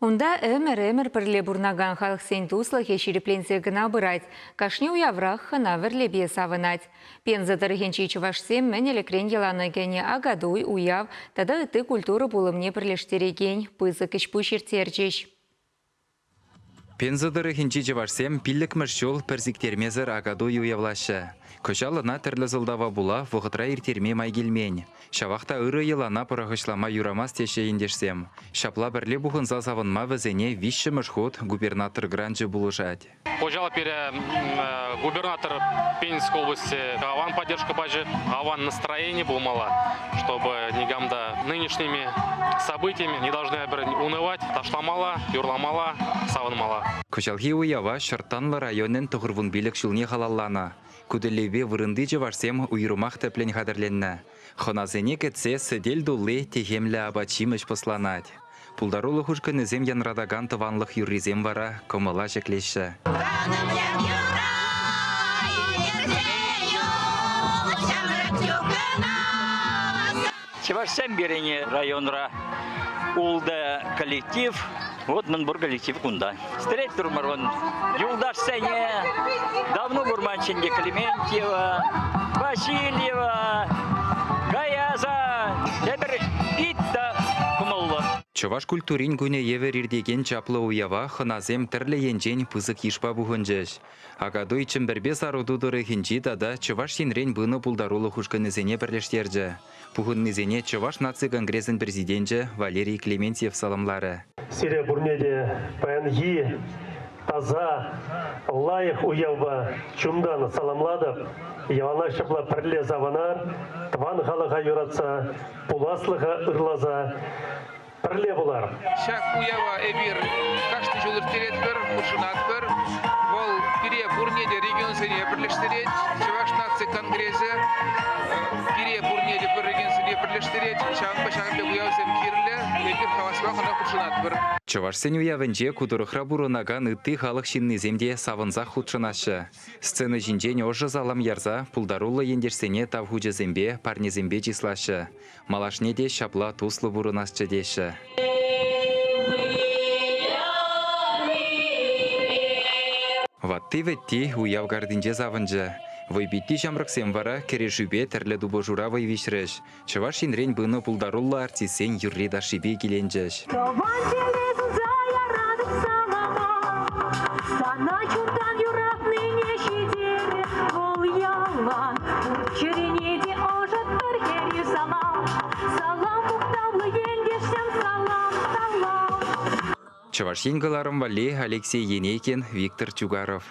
Унда әмір пірле бұрнаған халық сен туслы хешіріпленсе гына бұрайд. Кашне уяврақ хына вірлебе савынад. Пензадыр хенчи чывашсем мәнелікрен еланы гәне агадуй уяв, тада ыты культуры болымне бірлештереген, пызы кішпу шертерчеш. Пензадыр хенчи чывашсем пиллік мұршол перзиктермезір агадуй уявлашы. Көшалына тірлі зылдава була вұғытра иртерме майгелмен. Шавақта ұры елана пұрағышлама юрамас теше ендешсем. Шапла бірле бұғынза завынма візене виші мұшхот губернатор гранжы бұлышад. Пожал пере губернатор Пензенской области Аван поддержка бажи, Аван настроение был мало, чтобы негамда нынешними событиями не должны унывать. Ташла мала, юрла мала, савын мала. Көшалхи уява шыртанлы районен тұғырвын билік шылне халаллана. Күділебе вырынды жеварсем уйрумақ тәплен қадырленна. Хоназене кетсе сәдел дулы техемлі абачимыш посланад. Пулдарулы хушканызем янрадаган тыванлық юрризем вара комыла жеклеші. Чевашсем берене районра улда коллектив. Вот мен бур коллектив кунда. Стрелять турмарон. Юлдаш сене. Давно бурманченге Клементьева, Васильева, Гаяза. Теперь итта кумалла. Чуваш культурин гуне евер ирдеген чаплы уява хыназем тірлі енжен пызык ешпа бұғынжеш. Агаду ичім бірбе сарудудыры хинчи дада чуваш сенрен бұны пулдарулы хушканызене бірлештерді. Бұғыннызене чуваш наци конгрессін президенті Валерий Клементьев саламлары. Сирия бурнеде пәнги таза лайық уявба чумдан саламладып, явана шапла пірле заванар, тван халыға юратса, пуласлыға ырлаза, пірле болар. Шак уява эбир кашты жолыр терет бір, куршынат бір, ол пире бурнеде регион сене бірлештерет, Чуваш нации конгрессы, пире бурнеде бір регион сене бірлештерет, шағын башағында уявсем кирлі, эбир хавасыва қына куршынат бір. Чуваш сен уявынже кудырықра бұрынаган үтті халық шиннеземде савынза худшынашы. Сцены жинжен ожы залам ярза пулдарулы ендерсене тавхуджы зембе парнезембе числашы. Малашне де шапла туслы бұрынасчы деші. Ватты ветти уяв гардинже завынжы. Вайбитти жамрықсем вара керешубе тірлі дубы жура вайвишреш. Чуваш инрен бұны пулдарулы артисен юррида шибе келенжеш. Чуваш енгіларым вали Алексей Енейкин, Виктор Чугаров.